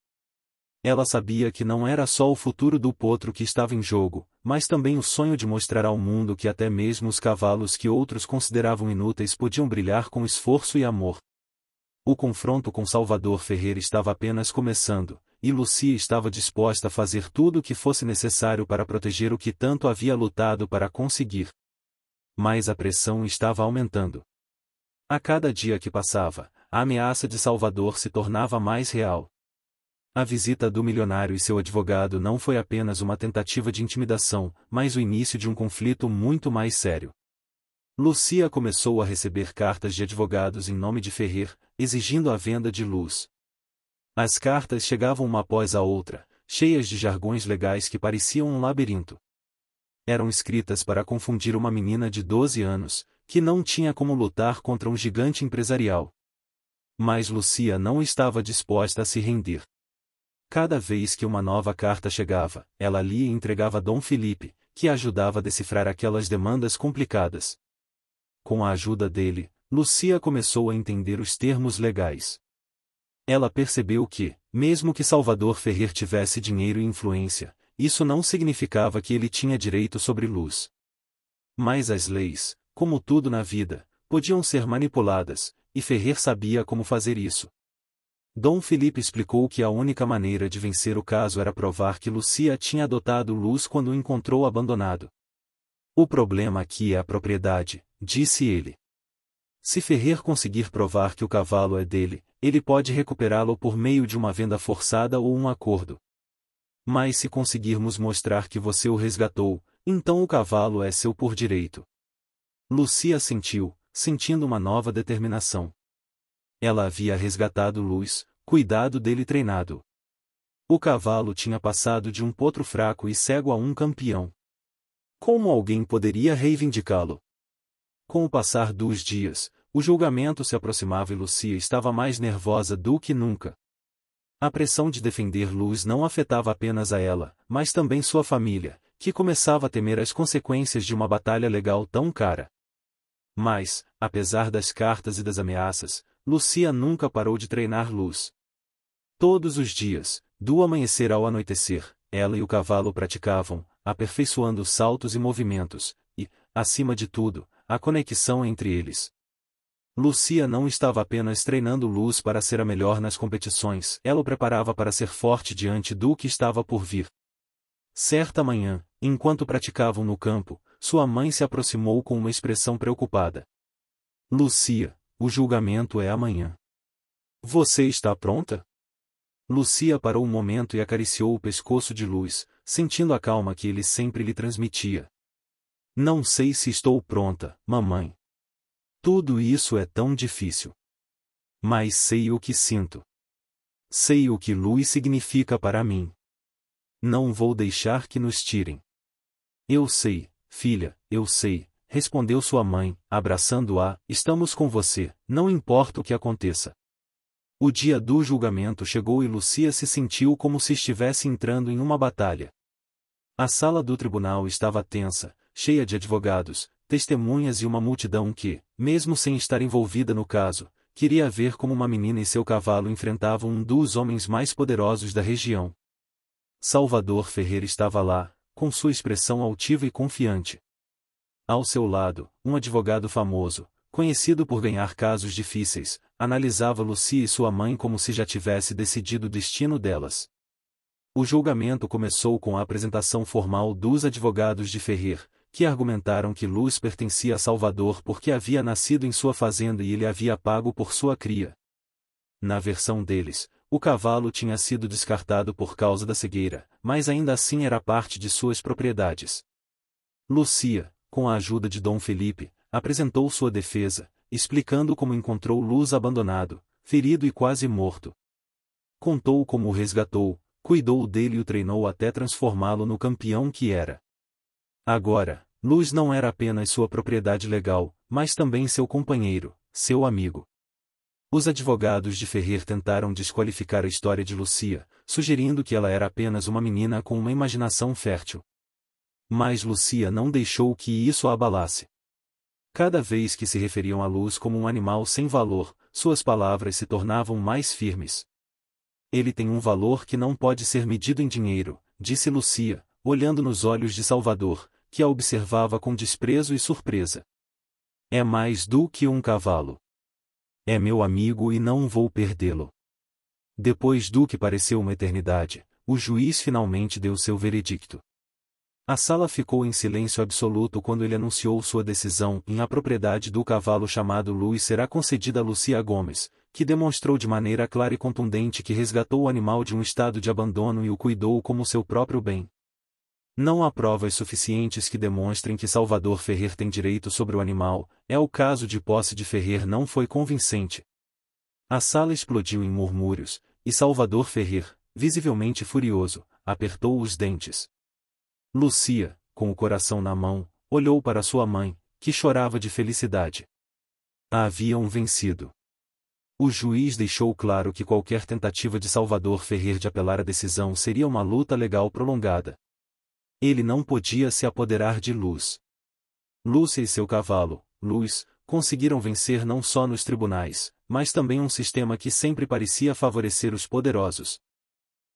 Ela sabia que não era só o futuro do potro que estava em jogo, mas também o sonho de mostrar ao mundo que até mesmo os cavalos que outros consideravam inúteis podiam brilhar com esforço e amor. O confronto com Salvador Ferreira estava apenas começando, e Lucia estava disposta a fazer tudo o que fosse necessário para proteger o que tanto havia lutado para conseguir. Mas a pressão estava aumentando. A cada dia que passava, a ameaça de Salvador se tornava mais real. A visita do milionário e seu advogado não foi apenas uma tentativa de intimidação, mas o início de um conflito muito mais sério. Lucia começou a receber cartas de advogados em nome de Ferrer, exigindo a venda de Luz. As cartas chegavam uma após a outra, cheias de jargões legais que pareciam um labirinto. Eram escritas para confundir uma menina de 12 anos, que não tinha como lutar contra um gigante empresarial. Mas Lucia não estava disposta a se render. Cada vez que uma nova carta chegava, ela lia e entregava a Dom Felipe, que a ajudava a decifrar aquelas demandas complicadas. Com a ajuda dele, Lucia começou a entender os termos legais. Ela percebeu que, mesmo que Salvador Ferrer tivesse dinheiro e influência, isso não significava que ele tinha direito sobre Luz. Mas as leis, como tudo na vida, podiam ser manipuladas, e Ferrer sabia como fazer isso. Dom Felipe explicou que a única maneira de vencer o caso era provar que Lucia tinha adotado Luz quando o encontrou abandonado. O problema aqui é a propriedade, disse ele. Se Ferrer conseguir provar que o cavalo é dele, ele pode recuperá-lo por meio de uma venda forçada ou um acordo. Mas se conseguirmos mostrar que você o resgatou, então o cavalo é seu por direito. Lucia assentiu, sentindo uma nova determinação. Ela havia resgatado Luz, cuidado dele e treinado. O cavalo tinha passado de um potro fraco e cego a um campeão. Como alguém poderia reivindicá-lo? Com o passar dos dias, o julgamento se aproximava e Lucia estava mais nervosa do que nunca. A pressão de defender Luz não afetava apenas a ela, mas também sua família, que começava a temer as consequências de uma batalha legal tão cara. Mas, apesar das cartas e das ameaças, Lucia nunca parou de treinar Luz. Todos os dias, do amanhecer ao anoitecer, ela e o cavalo praticavam, aperfeiçoando saltos e movimentos, e, acima de tudo, a conexão entre eles. Lucia não estava apenas treinando Luz para ser a melhor nas competições, ela o preparava para ser forte diante do que estava por vir. Certa manhã, enquanto praticavam no campo, sua mãe se aproximou com uma expressão preocupada. Lucia, o julgamento é amanhã. Você está pronta? Lucia parou um momento e acariciou o pescoço de Luz, sentindo a calma que ele sempre lhe transmitia. Não sei se estou pronta, mamãe. Tudo isso é tão difícil. Mas sei o que sinto. Sei o que Luz significa para mim. Não vou deixar que nos tirem. Eu sei, filha, eu sei, respondeu sua mãe, abraçando-a, estamos com você, não importa o que aconteça. O dia do julgamento chegou e Lucia se sentiu como se estivesse entrando em uma batalha. A sala do tribunal estava tensa, cheia de advogados, testemunhas e uma multidão que, mesmo sem estar envolvida no caso, queria ver como uma menina e seu cavalo enfrentavam um dos homens mais poderosos da região. Salvador Ferrer estava lá, com sua expressão altiva e confiante. Ao seu lado, um advogado famoso, conhecido por ganhar casos difíceis, analisava Lucia e sua mãe como se já tivesse decidido o destino delas. O julgamento começou com a apresentação formal dos advogados de Ferrer, que argumentaram que Luz pertencia a Salvador porque havia nascido em sua fazenda e ele havia pago por sua cria. Na versão deles, o cavalo tinha sido descartado por causa da cegueira, mas ainda assim era parte de suas propriedades. Lucia, com a ajuda de Dom Felipe, apresentou sua defesa, explicando como encontrou Luz abandonado, ferido e quase morto. Contou como o resgatou, cuidou dele e o treinou até transformá-lo no campeão que era. Agora, Luz não era apenas sua propriedade legal, mas também seu companheiro, seu amigo. Os advogados de Ferrer tentaram desqualificar a história de Lucia, sugerindo que ela era apenas uma menina com uma imaginação fértil. Mas Lucia não deixou que isso a abalasse. Cada vez que se referiam a Luz como um animal sem valor, suas palavras se tornavam mais firmes. Ele tem um valor que não pode ser medido em dinheiro, disse Lucia, olhando nos olhos de Salvador, que a observava com desprezo e surpresa. É mais do que um cavalo. É meu amigo e não vou perdê-lo. Depois do que pareceu uma eternidade, o juiz finalmente deu seu veredicto. A sala ficou em silêncio absoluto quando ele anunciou sua decisão em a propriedade do cavalo chamado Luz será concedida a Lucia Gomes, que demonstrou de maneira clara e contundente que resgatou o animal de um estado de abandono e o cuidou como seu próprio bem. Não há provas suficientes que demonstrem que Salvador Ferrer tem direito sobre o animal, é o caso de posse de Ferrer não foi convincente. A sala explodiu em murmúrios, e Salvador Ferrer, visivelmente furioso, apertou os dentes. Lucia, com o coração na mão, olhou para sua mãe, que chorava de felicidade. A haviam vencido. O juiz deixou claro que qualquer tentativa de Salvador Ferrer de apelar a decisão seria uma luta legal prolongada. Ele não podia se apoderar de Luz. Lúcia e seu cavalo, Luz, conseguiram vencer não só nos tribunais, mas também um sistema que sempre parecia favorecer os poderosos.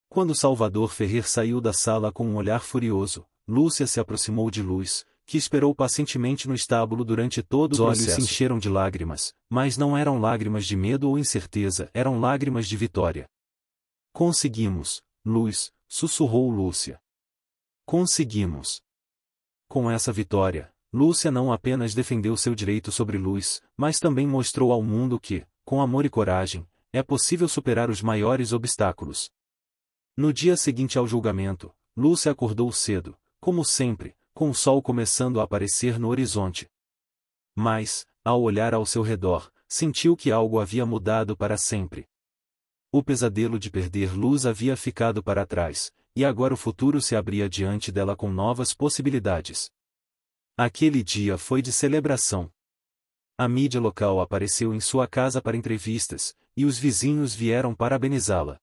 Quando Salvador Ferrer saiu da sala com um olhar furioso, Lúcia se aproximou de Luz, que esperou pacientemente no estábulo durante todo o processo. Os olhos se encheram de lágrimas, mas não eram lágrimas de medo ou incerteza, eram lágrimas de vitória. Conseguimos, Luz, sussurrou Lúcia. Conseguimos. Com essa vitória, Lúcia não apenas defendeu seu direito sobre Luz, mas também mostrou ao mundo que, com amor e coragem, é possível superar os maiores obstáculos. No dia seguinte ao julgamento, Lúcia acordou cedo, como sempre, com o sol começando a aparecer no horizonte. Mas, ao olhar ao seu redor, sentiu que algo havia mudado para sempre. O pesadelo de perder Luz havia ficado para trás, e agora o futuro se abria diante dela com novas possibilidades. Aquele dia foi de celebração. A mídia local apareceu em sua casa para entrevistas, e os vizinhos vieram parabenizá-la.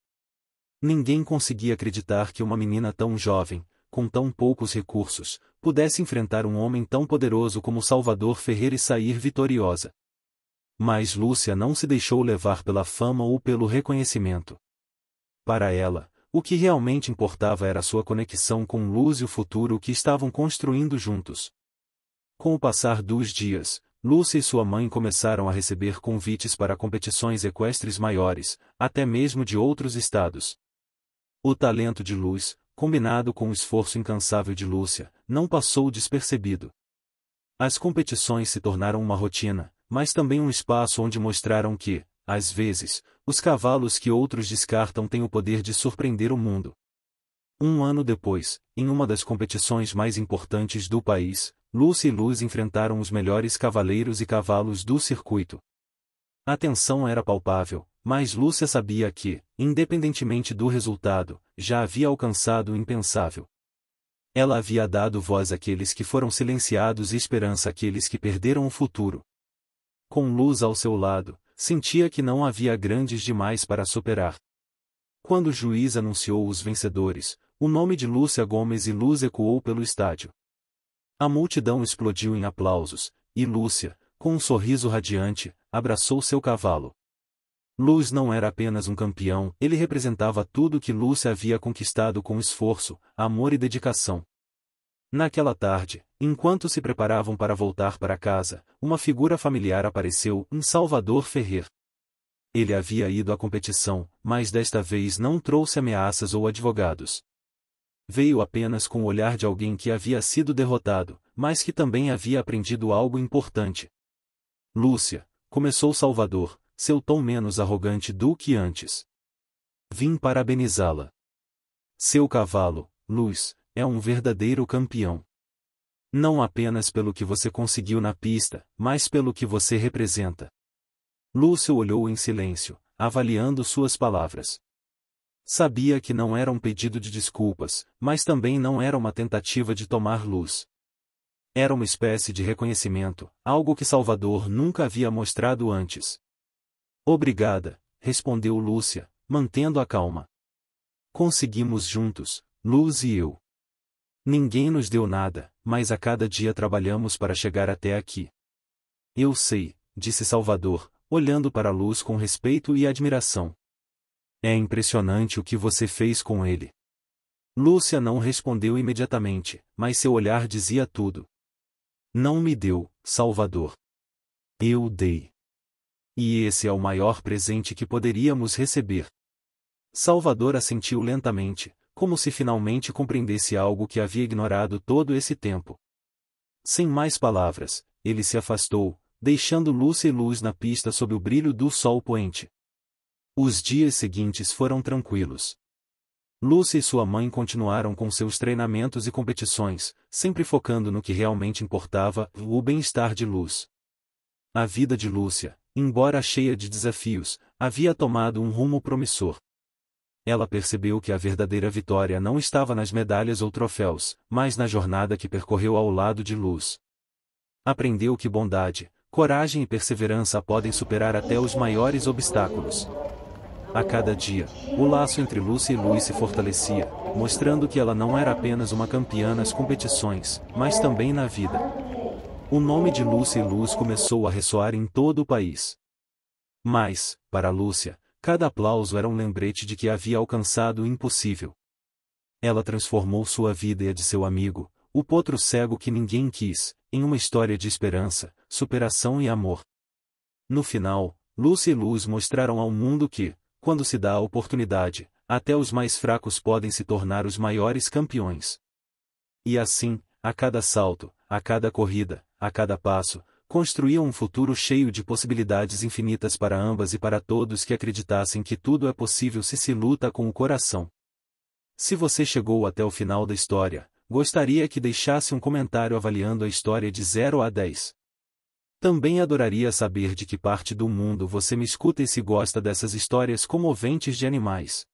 Ninguém conseguia acreditar que uma menina tão jovem, com tão poucos recursos, pudesse enfrentar um homem tão poderoso como Salvador Ferreira e sair vitoriosa. Mas Lúcia não se deixou levar pela fama ou pelo reconhecimento. Para ela, o que realmente importava era sua conexão com Luz e o futuro que estavam construindo juntos. Com o passar dos dias, Lúcia e sua mãe começaram a receber convites para competições equestres maiores, até mesmo de outros estados. O talento de Luz, combinado com o esforço incansável de Lúcia, não passou despercebido. As competições se tornaram uma rotina, mas também um espaço onde mostraram que, às vezes, os cavalos que outros descartam têm o poder de surpreender o mundo. Um ano depois, em uma das competições mais importantes do país, Lúcia e Luz enfrentaram os melhores cavaleiros e cavalos do circuito. A tensão era palpável, mas Lúcia sabia que, independentemente do resultado, já havia alcançado o impensável. Ela havia dado voz àqueles que foram silenciados e esperança àqueles que perderam o futuro. Com Luz ao seu lado, sentia que não havia grandes demais para superar. Quando o juiz anunciou os vencedores, o nome de Lúcia Gomes e Luz ecoou pelo estádio. A multidão explodiu em aplausos, e Lúcia, com um sorriso radiante, abraçou seu cavalo. Luz não era apenas um campeão, ele representava tudo que Lúcia havia conquistado com esforço, amor e dedicação. Naquela tarde, enquanto se preparavam para voltar para casa, uma figura familiar apareceu, Salvador Ferrer. Ele havia ido à competição, mas desta vez não trouxe ameaças ou advogados. Veio apenas com o olhar de alguém que havia sido derrotado, mas que também havia aprendido algo importante. Lúcia, começou Salvador, seu tom menos arrogante do que antes. Vim parabenizá-la. Seu cavalo, Luz, é um verdadeiro campeão. Não apenas pelo que você conseguiu na pista, mas pelo que você representa. Lúcia olhou em silêncio, avaliando suas palavras. Sabia que não era um pedido de desculpas, mas também não era uma tentativa de tomar Luz. Era uma espécie de reconhecimento, algo que Salvador nunca havia mostrado antes. Obrigada, respondeu Lúcia, mantendo a calma. Conseguimos juntos, Luz e eu. Ninguém nos deu nada, mas a cada dia trabalhamos para chegar até aqui. Eu sei, disse Salvador, olhando para Luz com respeito e admiração. É impressionante o que você fez com ele. Lúcia não respondeu imediatamente, mas seu olhar dizia tudo. Não me deu, Salvador. Eu dei. E esse é o maior presente que poderíamos receber. Salvador assentiu lentamente, como se finalmente compreendesse algo que havia ignorado todo esse tempo. Sem mais palavras, ele se afastou, deixando Lúcia e Luz na pista sob o brilho do sol poente. Os dias seguintes foram tranquilos. Lúcia e sua mãe continuaram com seus treinamentos e competições, sempre focando no que realmente importava, o bem-estar de Luz. A vida de Lúcia, embora cheia de desafios, havia tomado um rumo promissor. Ela percebeu que a verdadeira vitória não estava nas medalhas ou troféus, mas na jornada que percorreu ao lado de Luz. Aprendeu que bondade, coragem e perseverança podem superar até os maiores obstáculos. A cada dia, o laço entre Lúcia e Luz se fortalecia, mostrando que ela não era apenas uma campeã nas competições, mas também na vida. O nome de Lúcia e Luz começou a ressoar em todo o país. Mas, para Lúcia, cada aplauso era um lembrete de que havia alcançado o impossível. Ela transformou sua vida e a de seu amigo, o potro cego que ninguém quis, em uma história de esperança, superação e amor. No final, Lúcia e Luz mostraram ao mundo que, quando se dá a oportunidade, até os mais fracos podem se tornar os maiores campeões. E assim, a cada salto, a cada corrida, a cada passo, construíam um futuro cheio de possibilidades infinitas para ambas e para todos que acreditassem que tudo é possível se luta com o coração. Se você chegou até o final da história, gostaria que deixasse um comentário avaliando a história de 0 a 10. Também adoraria saber de que parte do mundo você me escuta e se gosta dessas histórias comoventes de animais.